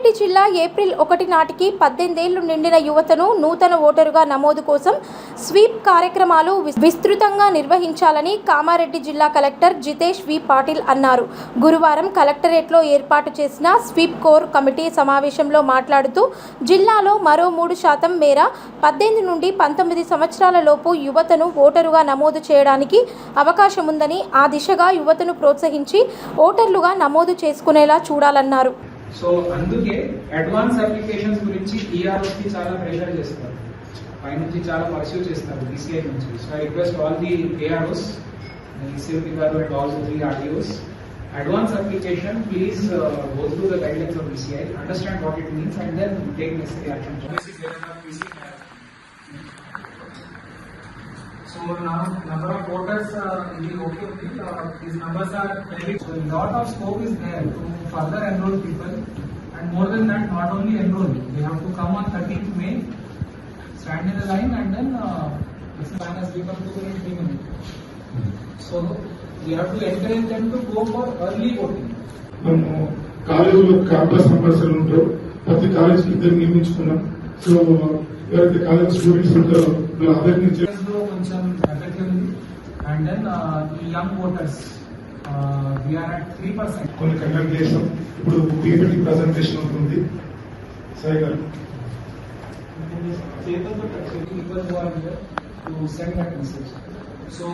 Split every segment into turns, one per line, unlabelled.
కామారెడ్డి జిల్లా ఏప్రిల్ 1 నాటికి 18 ఏళ్లు నిండిన యువతను నూతన ఓటరుగా నమోదు కోసం స్వీప్ కార్యక్రమాలు విస్తృతంగా నిర్వహించాలని కామారెడ్డి జిల్లా కలెక్టర్ జితేష్ వి పాటిల్ అన్నారు. గురువారం కలెక్టరేట్లో ఏర్పాటు చేసిన స్వీప్ కోర్ కమిటీ సమావేశంలో మాట్లాడుతూ జిల్లాలో మరో 3% మేర 18 నుండి 19 సంవత్సరాల లోపు యువతను ఓటరుగా నమోదు చేయడానికి అవకాశం ఉందని, ఆ దిశగా యువతను ప్రోత్సహించి ఓటర్లుగా నమోదు చేసుకునేలా చూడాలన్నారు.
సో అందుకే అడ్వాన్స్ అప్లికేషన్స్ గురించి టీఆర్ఎస్ కి చాలా ప్రెషర్ చేస్తారు, పైనుంచి చాలా పర్స్యూ చేస్తారు బీసీఐ నుంచి. So I request all the AROs, CLP గారు and all the 3 RTOs, advance application, please go through the guidelines of BCI, understand what it means, and then take necessary action. So now number of voters is okay. These numbers are very. So a lot of scope is there to further enroll people, and more than that, not only enroll, they have to come on 13th May, stand in the line, and then this line has become 2 minutes. So we have to encourage them to go for early voting.
కాలేజీలో campus సమస్యలు ఉంటారు, ప్రతి కాలేజీకి ఇద్దరు నియమించుకున్నాం. So ఎవరైతే college students ఉంటారో అందరినీ
కొంచెం ఎఫెక్ట్ ఉంది. And then young voters we're at 3%.
కొన్ని కండక్ట్ చేస్తాం. ఇప్పుడు పీపీటీ ప్రెజెంటేషన్ ఉంటుంది. సాయి గారు
people who are here to send that message. So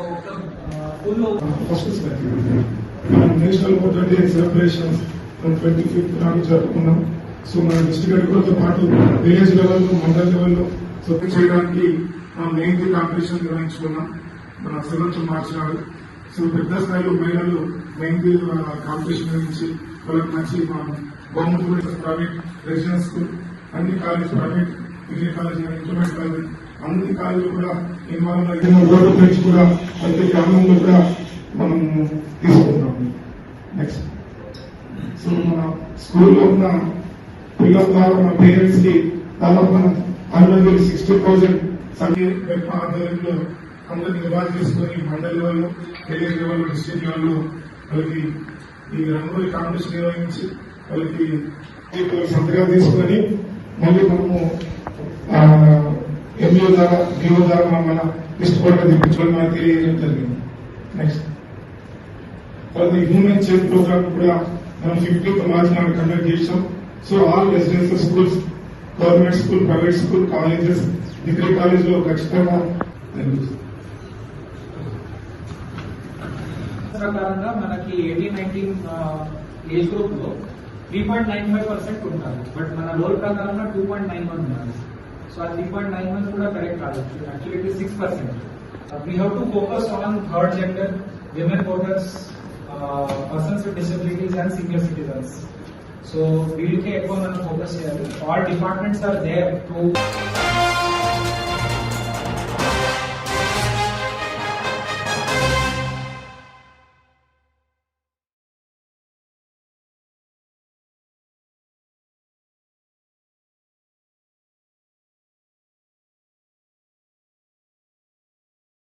full
first national voter day celebrations 25th నాడు జరుపుకున్నాం. సో మన డిస్ట్రిక్ట్ కూడా పాటు విలేజ్ లెవెల్లో, మండల్ లెవెల్లో సపోర్ట్ చేయడానికి మెయిన్ కాంపిటీషన్ నిర్వహించుకున్నాం మన 7th March నాడు. సో పెద్ద స్థాయిలో మహిళలు మెయిన్ కాంపిటీషన్ నిర్వహించి వాళ్ళకి మంచి గవర్నమెంట్ ప్రైవేట్ రెసిడెన్స్ స్కూల్, అన్ని college, private degree college, intermediate college, అన్ని కాలేజీలు కూడా ఇన్వాల్వ్ అయిన ఓటర్ గురించి కూడా ప్రతి గ్రామంలో కూడా మనం తీసుకుంటాం. నెక్స్ట్ సో మన స్కూల్లో ఉన్న పిల్లల ద్వారా మన పేరెంట్స్ కి దాదాపు మనం 60,000 ఆధ్వర్యంలో అందరినీ విభాగం చేసుకుని మండల్ లెవెల్లో, విలేజ్ లెవెల్లో, డిస్ట్రిక్ట్ లెవెల్లో వాళ్ళకి ఈ రంగోలీ కాంపిటీషన్ నిర్వహించి వాళ్ళకి సంతకాలు తీసుకొని మళ్ళీ మనము ఎంఈఓ ద్వారా, డిఓ ద్వారా మన లిస్ట్ కూడా తెప్పించుకొని మనకు తెలియజేయడం జరిగింది. నెక్స్ట్ తర్వాత హ్యూమన్ చైన్ ప్రోగ్రామ్ కూడా మనం 15th March నాడు కండక్ట్ చేసాం. So all residential schools, government school, private school, colleges, degree college లో ఖచ్చితంగా
ప్రకారంగా మనకి 18-19 ఏజ్ గ్రూప్ లో 3.95% ఉంటారు. బట్ మన రోల్ ప్రకారంగా 2.91 ఉన్నారు. సో ఆ 3.91 కూడా కరెక్ట్ కాదు. Actually it is 6%. We have to focus on third gender, women voters, persons with disabilities and senior citizens. So వీళ్ళకే ఎక్కువ మనం ఫోకస్ చేయాలి. All departments are there to